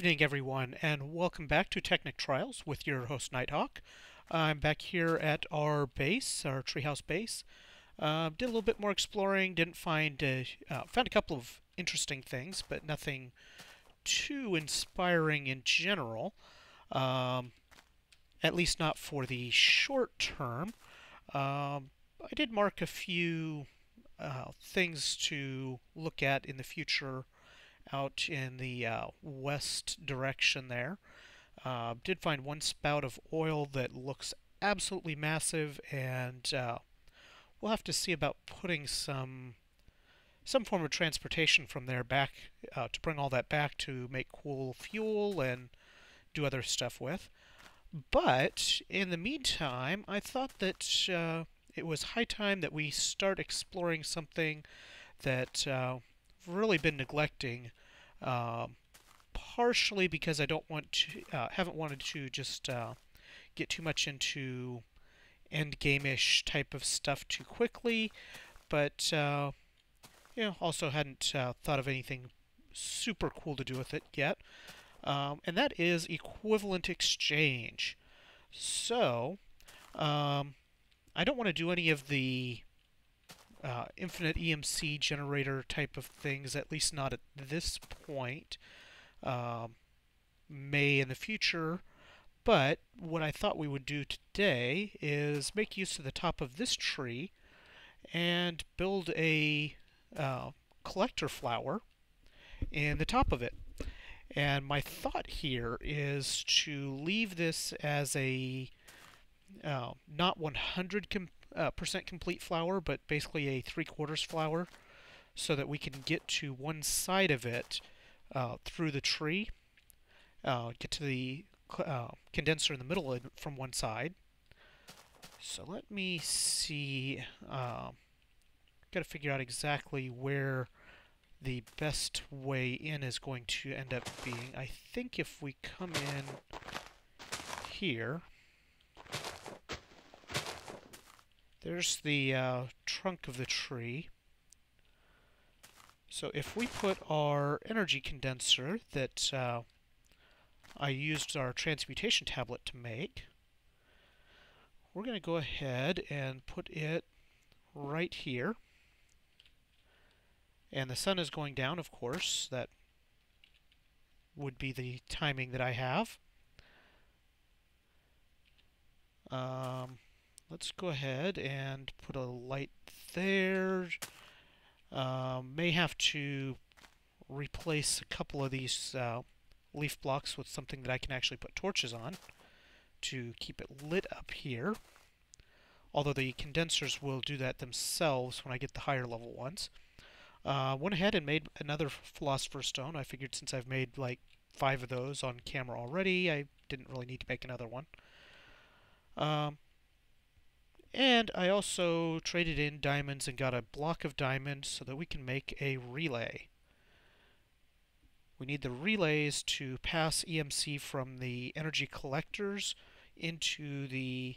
evening, everyone, and welcome back to Technic Trials with your host, Nighthawk. I'm back here at our base, our treehouse base. Did a little bit more exploring, didn't find, found a couple of interesting things, but nothing too inspiring in general, um, at least not for the short term. I did mark a few things to look at in the future out in the west direction there. Did find one spout of oil that looks absolutely massive, and we'll have to see about putting some form of transportation from there back to bring all that back to make cool fuel and do other stuff with. But in the meantime, I thought that it was high time that we start exploring something that I've really been neglecting, um, partially because I don't want to, haven't wanted to just get too much into end game-ish type of stuff too quickly, but also hadn't thought of anything super cool to do with it yet, and that is equivalent exchange. So, I don't want to do any of the infinite EMC generator type of things, at least not at this point. May in the future, but what I thought we would do today is make use of the top of this tree and build a collector flower in the top of it. And my thought here is to leave this as a not 100% complete flower, but basically a 3/4 flower, so that we can get to one side of it through the tree, get to the condenser in the middle from one side. So let me see. Got to figure out exactly where the best way in is going to end up being. I think if we come in here, there's the trunk of the tree. So if we put our energy condenser that I used our transmutation tablet to make, we're going to go ahead and put it right here. And the sun is going down, of course. That would be the timing that I have. Let's go ahead and put a light there. May have to replace a couple of these leaf blocks with something that I can actually put torches on to keep it lit up here. Although the condensers will do that themselves when I get the higher level ones. Went ahead and made another Philosopher's Stone. I figured since I've made like 5 of those on camera already, I didn't really need to make another one. And I also traded in diamonds and got a block of diamonds so that we can make a relay. We need the relays to pass EMC from the energy collectors into the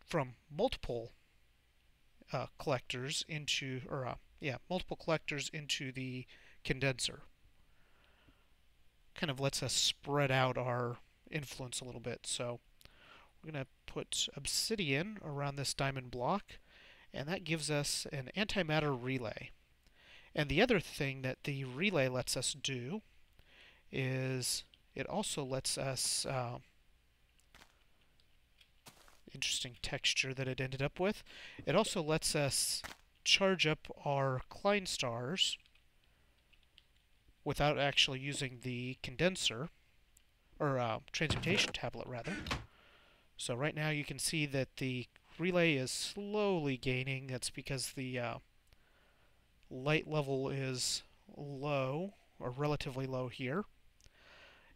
from multiple collectors into multiple collectors into the condenser. Kind of lets us spread out our influence a little bit. So we're going to put obsidian around this diamond block, and that gives us an antimatter relay. And the other thing that the relay lets us do is it also lets us, interesting texture that it ended up with, it also lets us charge up our Klein stars without actually using the condenser, or transmutation tablet rather. So right now you can see that the relay is slowly gaining. That's because the light level is low, or relatively low here.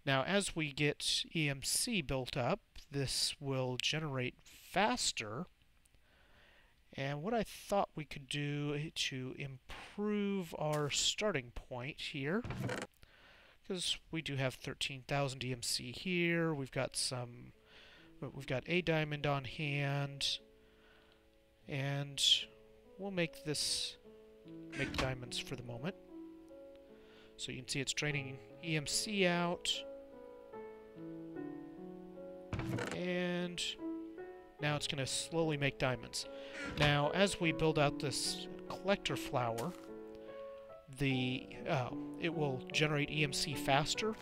Now as we get EMC built up, this will generate faster. And what I thought we could do to improve our starting point here, because we do have 13,000 EMC here, we've got a diamond on hand, and we'll make diamonds for the moment. So you can see it's draining EMC out. And now it's going to slowly make diamonds. Now, as we build out this collector flower, it will generate EMC faster.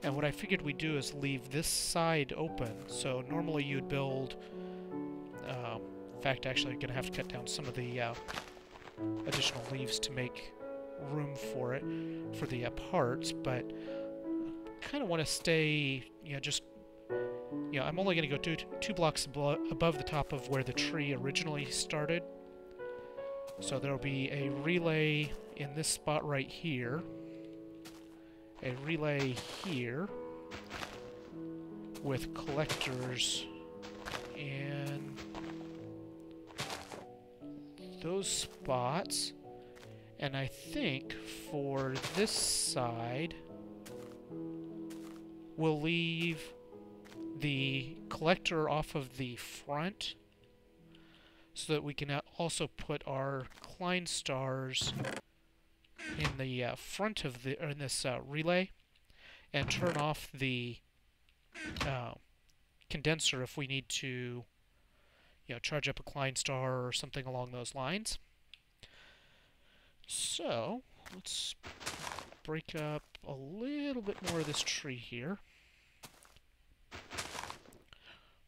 And what I figured we'd do is leave this side open. So normally you'd build... in fact, actually, I'm going to have to cut down some of the additional leaves to make room for it, for the parts, but kind of want to stay, just... I'm only going to go two blocks above the top of where the tree originally started. So there'll be a relay in this spot right here, a relay here, with collectors in those spots. And I think for this side, we'll leave the collector off of the front so that we can also put our Klein stars in the front of in this relay, and turn off the condenser if we need to, charge up a Klein star or something along those lines. So let's break up a little bit more of this tree here.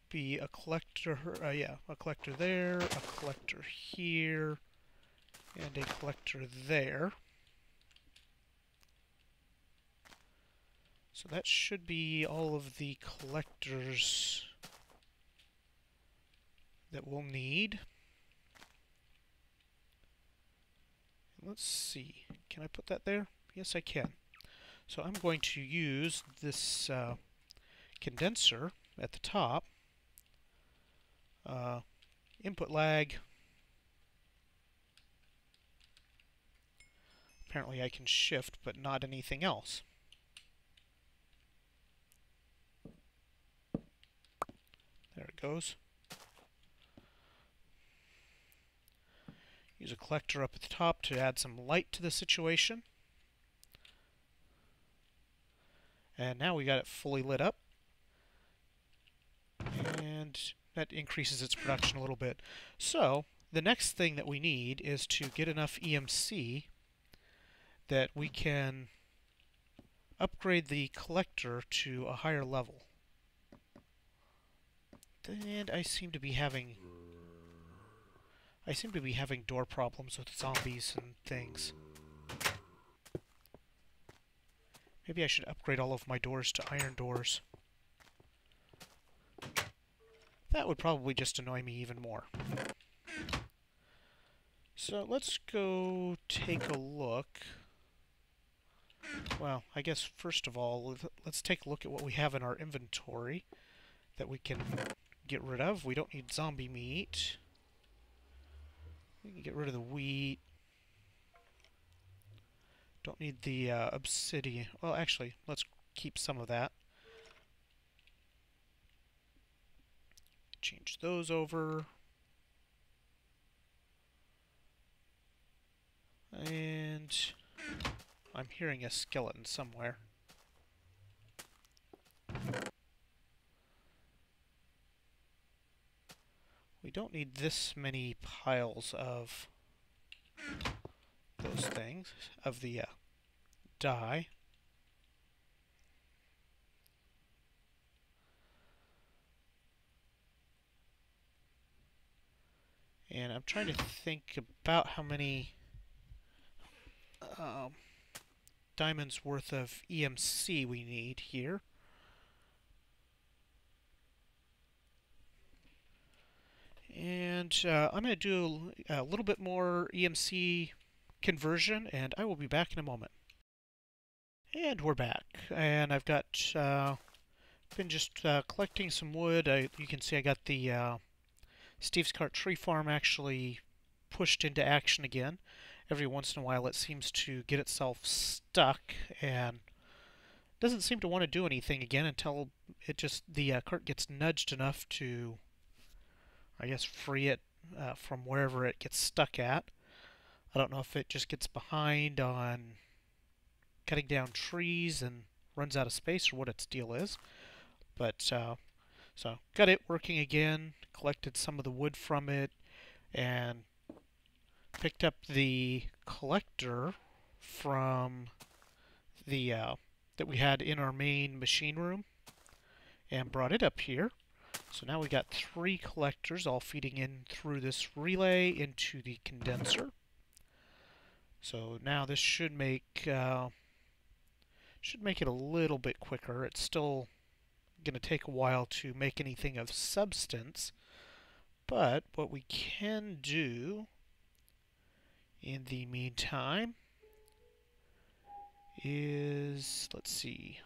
Be a collector, a collector there, a collector here, and a collector there. So that should be all of the collectors that we'll need. Let's see, can I put that there? Yes, I can. So I'm going to use this condenser at the top. Input lag. Apparently I can shift, but not anything else. There it goes. Use a collector up at the top to add some light to the situation. And now we got it fully lit up. And that increases its production a little bit. So, the next thing that we need is to get enough EMC that we can upgrade the collector to a higher level. And I seem to be having door problems with zombies and things. Maybe I should upgrade all of my doors to iron doors. That would probably just annoy me even more. So let's go take a look. Well, I guess first of all, let's take a look at what we have in our inventory that we can get rid of. We don't need zombie meat. We can get rid of the wheat. Don't need the obsidian. Well, actually, let's keep some of that. Change those over. And I'm hearing a skeleton somewhere. We don't need this many piles of those things, of the dye. And I'm trying to think about how many diamonds worth of EMC we need here. And I'm going to do a little bit more EMC conversion, and I will be back in a moment. And we're back. And I've got been just collecting some wood. You can see I got the Steve's Cart Tree Farm actually pushed into action again. Every once in a while it seems to get itself stuck and doesn't seem to want to do anything again until it just the cart gets nudged enough to, I guess, free it from wherever it gets stuck at. I don't know if it just gets behind on cutting down trees and runs out of space or what its deal is. But so got it working again, collected some of the wood from it, and picked up the collector from the that we had in our main machine room and brought it up here. So now we got 3 collectors all feeding in through this relay into the condenser. So now this should make it a little bit quicker. It's still going to take a while to make anything of substance, but what we can do in the meantime is, let's see,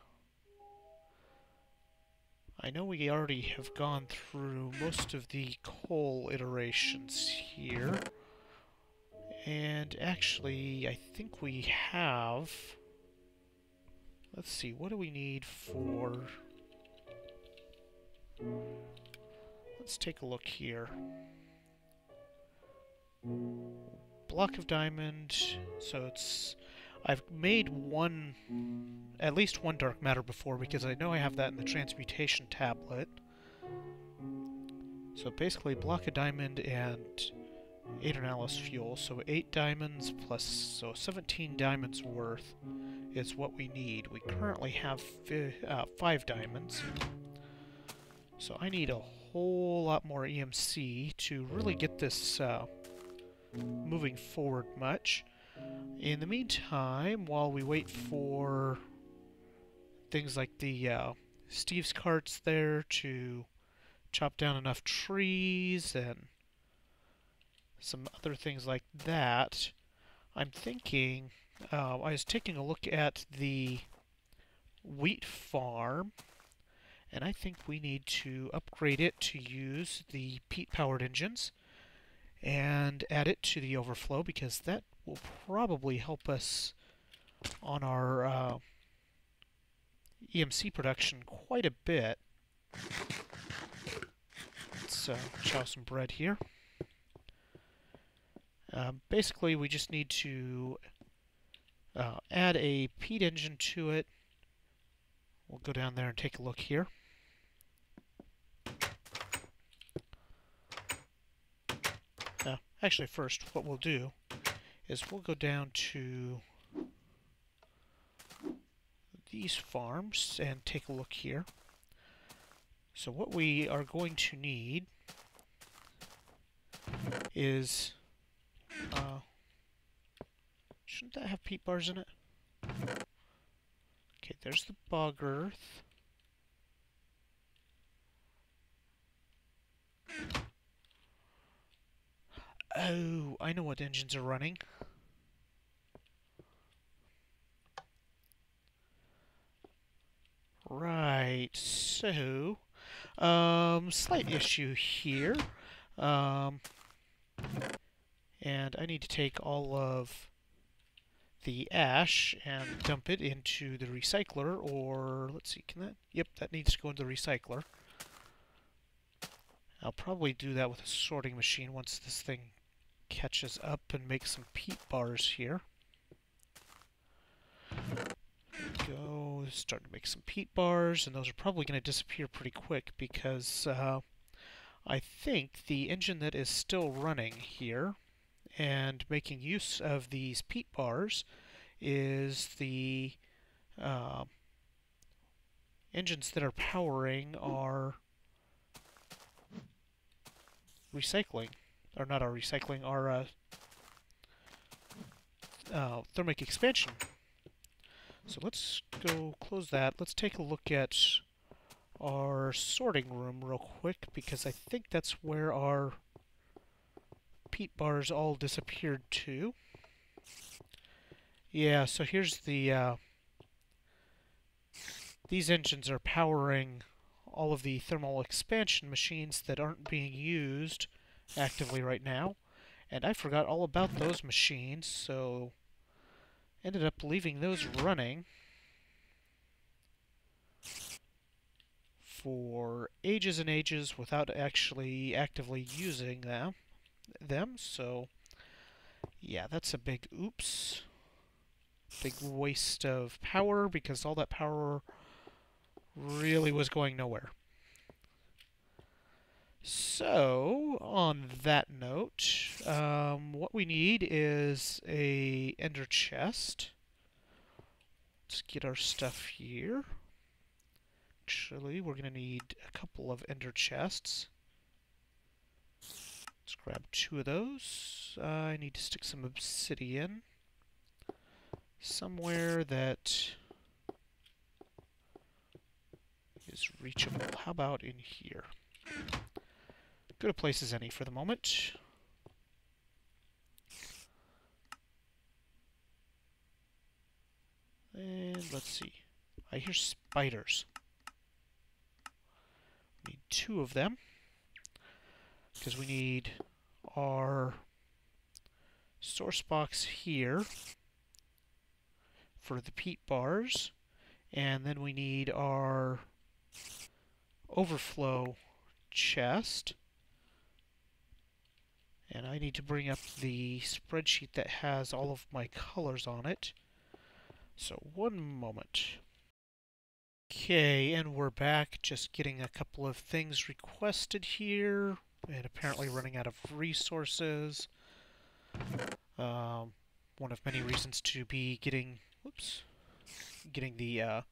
I know we already have gone through most of the coal iterations here, and actually I think we have, let's see, what do we need for, let's take a look here. Block of diamond, so it's, I've made at least one dark matter before because I know I have that in the transmutation tablet. So basically block of diamond and 8 analysis fuel, so 8 diamonds plus, so 17 diamonds worth is what we need. We currently have 5 diamonds. So I need a whole lot more EMC to really get this moving forward much. In the meantime, while we wait for things like the Steve's carts there to chop down enough trees and some other things like that, I'm thinking, I was taking a look at the wheat farm, and I think we need to upgrade it to use the peat-powered engines and add it to the overflow, because that will probably help us on our EMC production quite a bit. Let's chow some bread here. Basically, we just need to add a peat engine to it. We'll go down there and take a look here. Actually, first, what we'll do is we'll go down to these farms and take a look here. So what we are going to need is, shouldn't that have peat bars in it? Okay, there's the bog earth. Oh, I know what engines are running. Right, so, slight issue here. And I need to take all of the ash and dump it into the recycler, or, let's see, can that? Yep, that needs to go into the recycler. I'll probably do that with a sorting machine once this thing catches up and makes some peat bars here. Go, start to make some peat bars, and those are probably going to disappear pretty quick because I think the engine that is still running here and making use of these peat bars is the engines that are powering our recycling, or not our recycling, our thermic expansion. So let's go close that. Let's take a look at our sorting room real quick, because I think that's where our peat bars all disappeared to. Yeah, so here's the these engines are powering all of the thermal expansion machines that aren't being used actively right now. And I forgot all about those machines, so ended up leaving those running for ages and ages without actually actively using them. So yeah, that's a big oops. big waste of power because all that power really was going nowhere. So, on that note, what we need is a ender chest. Let's get our stuff here. Actually, we're going to need a couple of ender chests. Let's grab 2 of those. I need to stick some obsidian somewhere that is reachable. How about in here? Good a place as any for the moment. And let's see. I hear spiders. We need 2 of them because we need our source box here for the peat bars, and then we need our overflow chest. And I need to bring up the spreadsheet that has all of my colors on it. So, one moment. Okay, and we're back. Just getting a couple of things requested here, and apparently running out of resources. One of many reasons to be getting the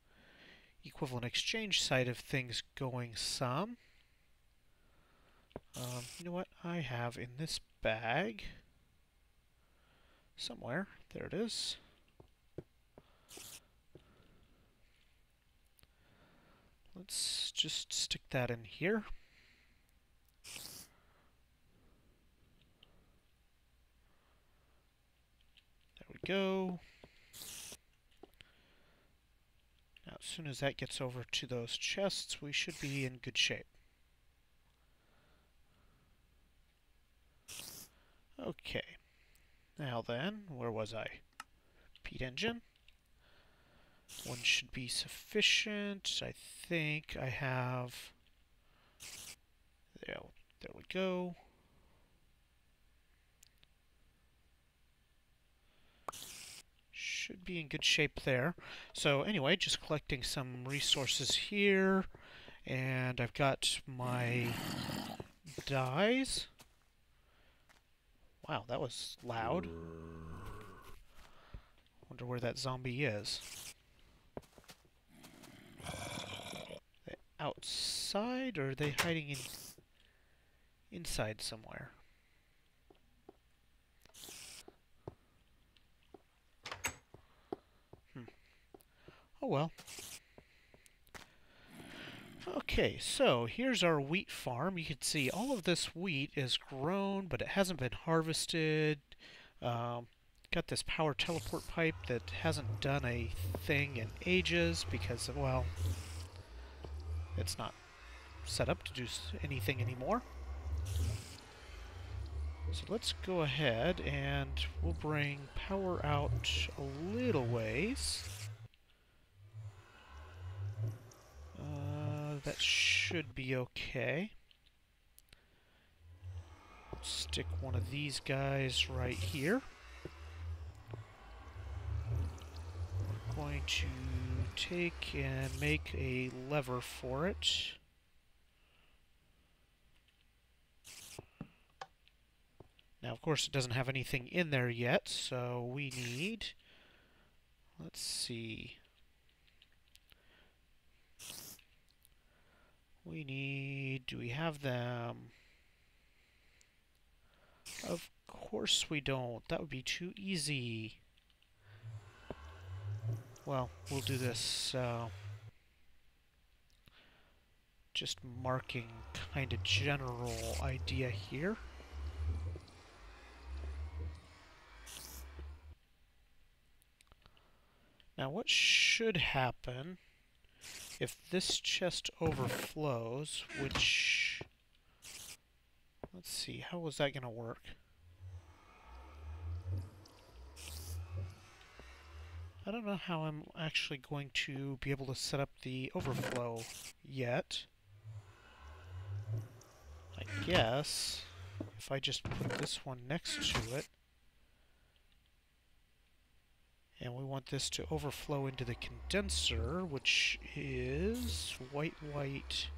equivalent exchange side of things going some. You know what? I have in this bag somewhere. There it is. Let's just stick that in here. There we go. Now, as soon as that gets over to those chests, we should be in good shape. Okay. Now then, where was I? Peat engine. 1 should be sufficient. I think I have... There we go. Should be in good shape there. So anyway, just collecting some resources here. And I've got my dyes. Wow, that was loud. Wonder where that zombie is. They outside, or are they hiding inside somewhere? Oh well. Okay, so here's our wheat farm. You can see all of this wheat is grown, but it hasn't been harvested. Got this power teleport pipe that hasn't done a thing in ages because, well, it's not set up to do anything anymore. So let's go ahead and we'll bring power out a little ways. That should be okay. Stick one of these guys right here. We're going to take and make a lever for it. Now, of course, it doesn't have anything in there yet, so we need... Let's see... We need... Do we have them? Of course we don't. That would be too easy. Well, we'll do this. Just marking kind of general idea here. Now what should happen if this chest overflows, which... Let's see, how was that going to work? I don't know how I'm actually going to be able to set up the overflow yet. I guess if I just put this one next to it, And we want this to overflow into the condenser, which is white, white,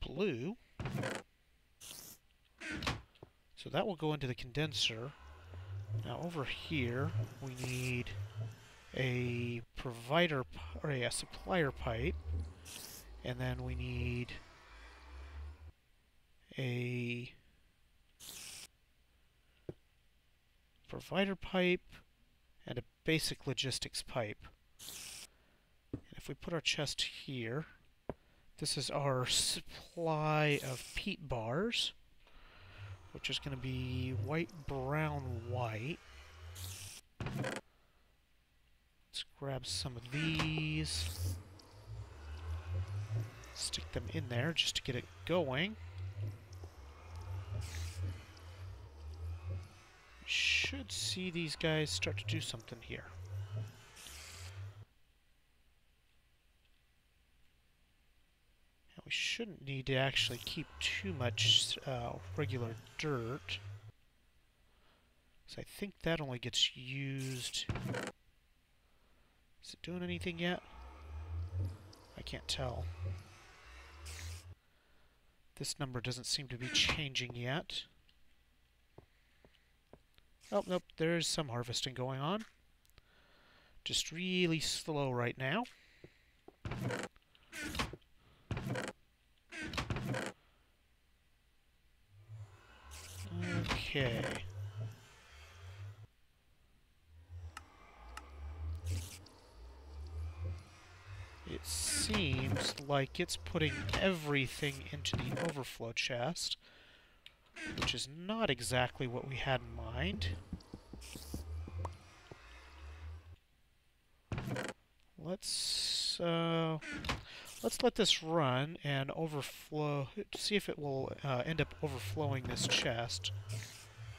blue. So that will go into the condenser. Now over here, we need a provider or a supplier pipe, and then we need a provider pipe and a basic logistics pipe. And if we put our chest here, this is our supply of peat bars, which is going to be white, brown, white. Let's grab some of these, stick them in there just to get it going. Should see these guys start to do something here. And we shouldn't need to actually keep too much regular dirt, because I think that only gets used. Is it doing anything yet? I can't tell. This number doesn't seem to be changing yet. Oh, nope, there's some harvesting going on. Just really slow right now. Okay. It seems like it's putting everything into the overflow chest, which is not exactly what we had in mind. Let's let this run and overflow, see if it will end up overflowing this chest,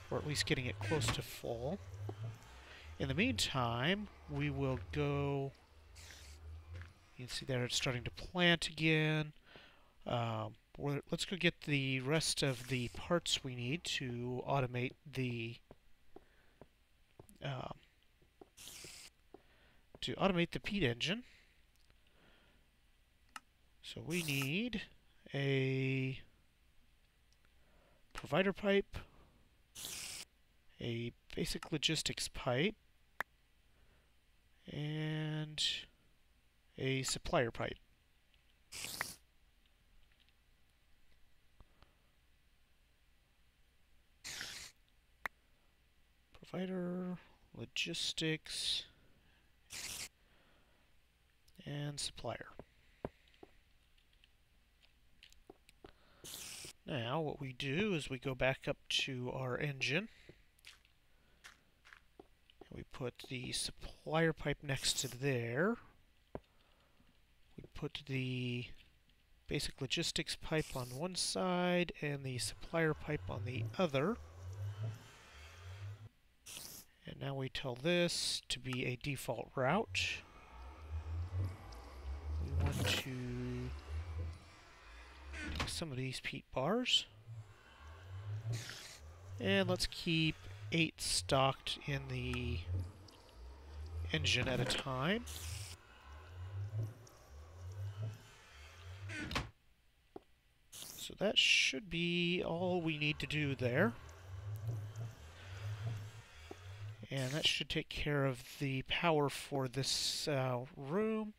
or at least getting it close to full. In the meantime, we will go, you can see there it's starting to plant again. Let's go get the rest of the parts we need to automate the peat engine. So we need a provider pipe, a basic logistics pipe, and a supplier pipe. Provider, logistics, and supplier. Now what we do is we go back up to our engine. And we put the supplier pipe next to there. We put the basic logistics pipe on one side and the supplier pipe on the other. And now we tell this to be a default route. We want to take some of these peat bars. And let's keep 8 stocked in the engine at a time. So that should be all we need to do there. And that should take care of the power for this room.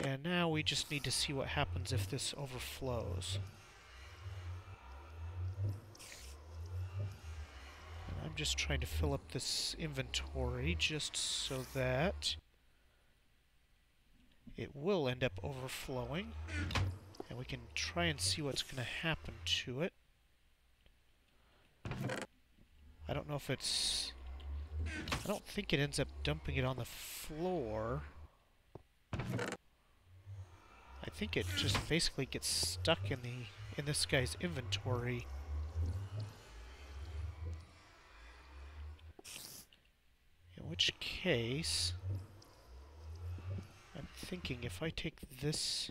And now we just need to see what happens if this overflows. And I'm just trying to fill up this inventory just so that it will end up overflowing. And we can try and see what's going to happen to it. I don't know if it's... I don't think it ends up dumping it on the floor. I think it just basically gets stuck in this guy's inventory. In which case, I'm thinking if I take this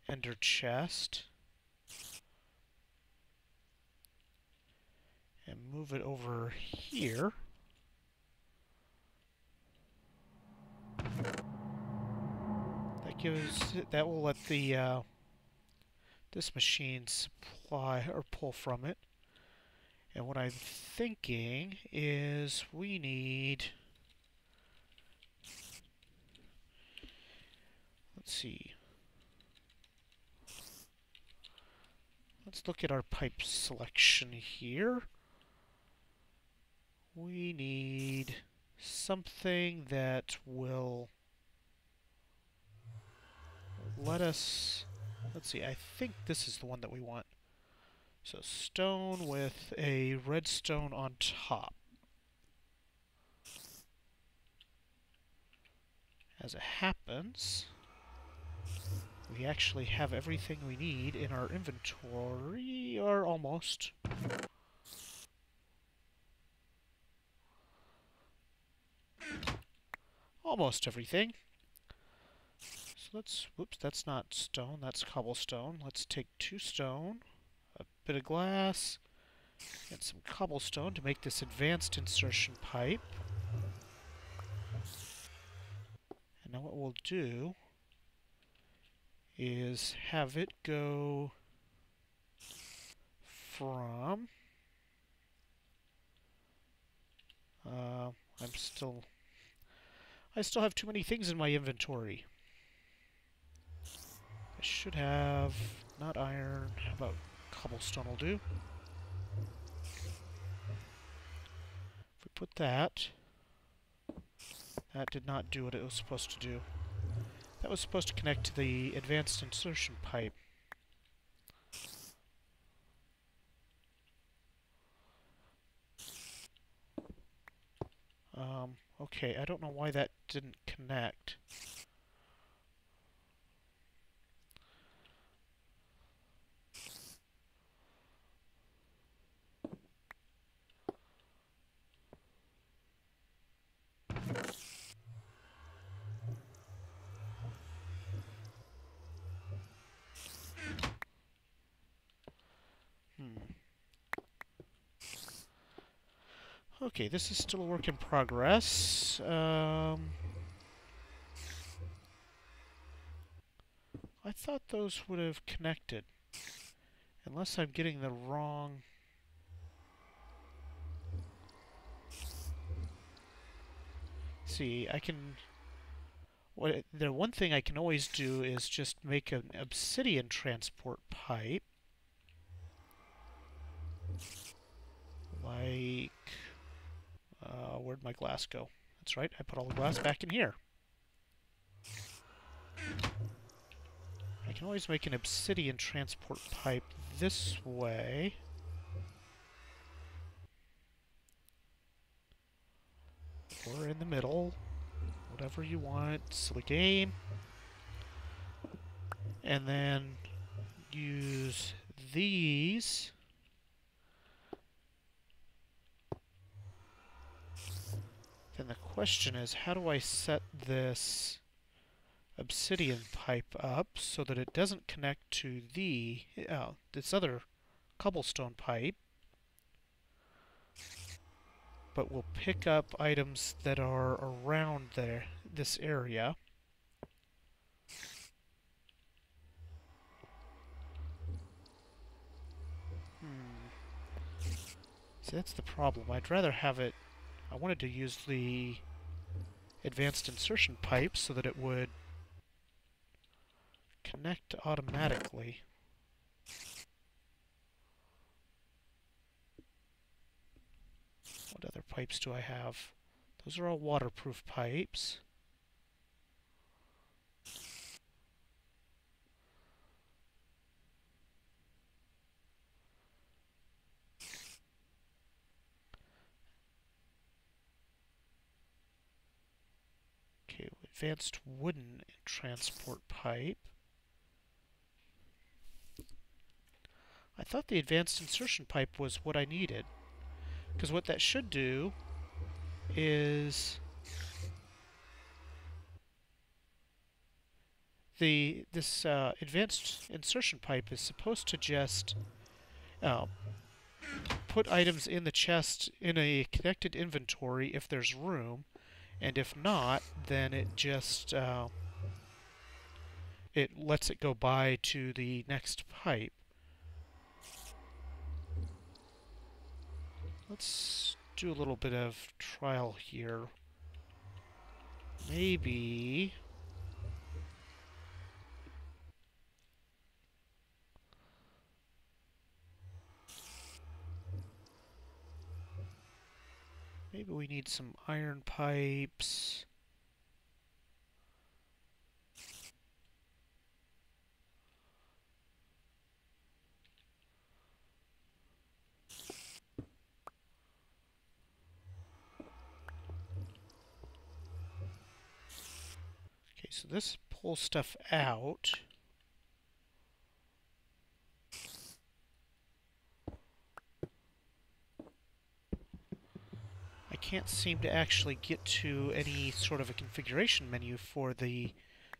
ender chest and move it over here, that will let the this machine supply or pull from it. And what I'm thinking is we need, let's see. Let's look at our pipe selection here. We need something that will let us, let's see, I think this is the one that we want. So stone with a redstone on top. As it happens, we actually have everything we need in our inventory, or almost. Almost everything. So let's, whoops, that's not stone, that's cobblestone. Let's take 2 stone, a bit of glass, and some cobblestone to make this advanced insertion pipe. And now what we'll do is have it go from, I still have too many things in my inventory. I should have, not iron, how about cobblestone will do. If we put that, that did not do what it was supposed to do. That was supposed to connect to the advanced insertion pipe. Okay, I don't know why that didn't connect. Okay, this is still a work in progress. I thought those would have connected. Unless I'm getting the wrong... See, I can... the one thing I can always do is just make an obsidian transport pipe. Like... where'd my glass go? That's right, I put all the glass back in here. I can always make an obsidian transport pipe this way. Or in the middle. Whatever you want. Silly game. And then use these. Then the question is, how do I set this obsidian pipe up so that it doesn't connect to this other cobblestone pipe, but will pick up items that are around this area. See, that's the problem. I'd rather have it... I wanted to use the advanced insertion pipe so that it would connect automatically. What other pipes do I have? Those are all waterproof pipes. Okay, advanced wooden transport pipe. I thought the advanced insertion pipe was what I needed. Because what that should do is this advanced insertion pipe is supposed to just put items in the chest in a connected inventory if there's room, and if not, then it just it lets it go by to the next pipe. Let's do a little bit of trial here. Maybe we need some iron pipes. Okay, so this pulls stuff out. I can't seem to actually get to any sort of a configuration menu for the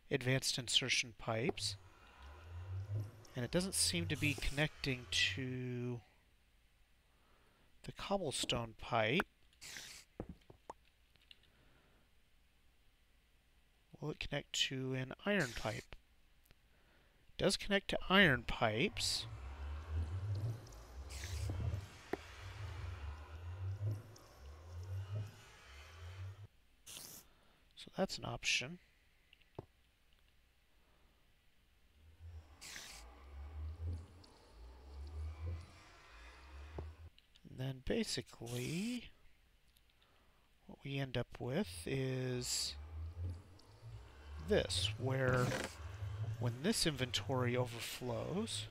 advanced insertion pipes. And it doesn't seem to be connecting to the cobblestone pipe. Will it connect to an iron pipe? It does connect to iron pipes. So that's an option. And then basically what we end up with is this, where when this inventory overflows,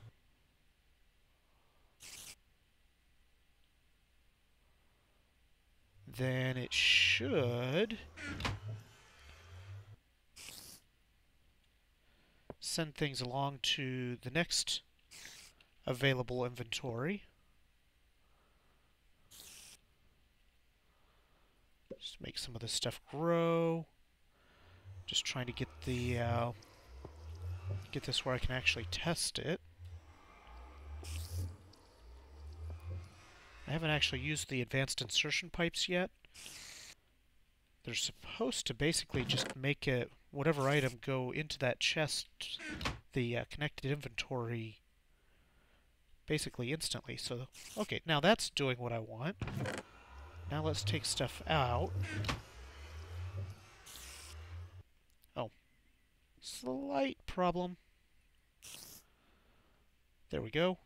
then it should send things along to the next available inventory. Just make some of this stuff grow. Just trying to get the get this where I can actually test it. I haven't actually used the advanced insertion pipes yet. They're supposed to basically just make it, whatever item go into that chest, the connected inventory, basically instantly. So, okay, now that's doing what I want. Now let's take stuff out. Oh, slight problem. There we go.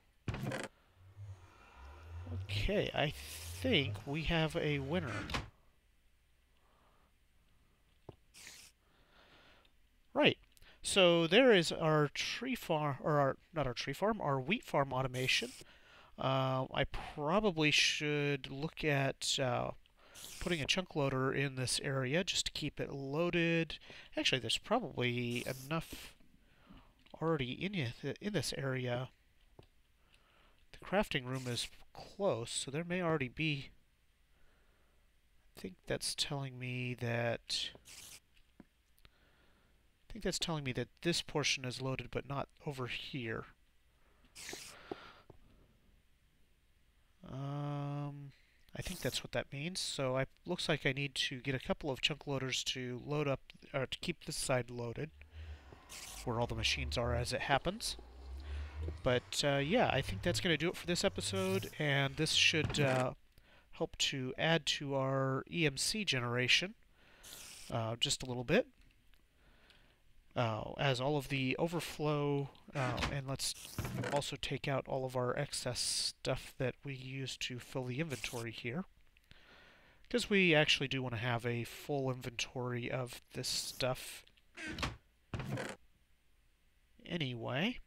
Okay, I think we have a winner. Right. So there is our tree farm, or not our tree farm, our wheat farm automation. I probably should look at putting a chunk loader in this area just to keep it loaded. Actually, there's probably enough already in this area. The crafting room is close, so there may already be. I think that's telling me that. This portion is loaded, but not over here. I think that's what that means. So it looks like I need to get a couple of chunk loaders to load up, or to keep this side loaded, where all the machines are as it happens. But yeah, I think that's going to do it for this episode, and this should help to add to our EMC generation just a little bit. As all of the overflow, and let's also take out all of our excess stuff that we use to fill the inventory here, because we actually do want to have a full inventory of this stuff anyway.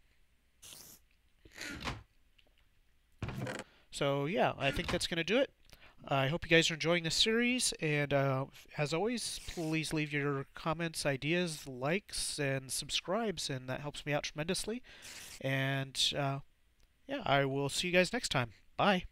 So yeah, I think that's going to do it. I hope you guys are enjoying this series, and as always, please leave your comments, ideas, likes, and subscribes, and that helps me out tremendously. And yeah, I will see you guys next time. Bye.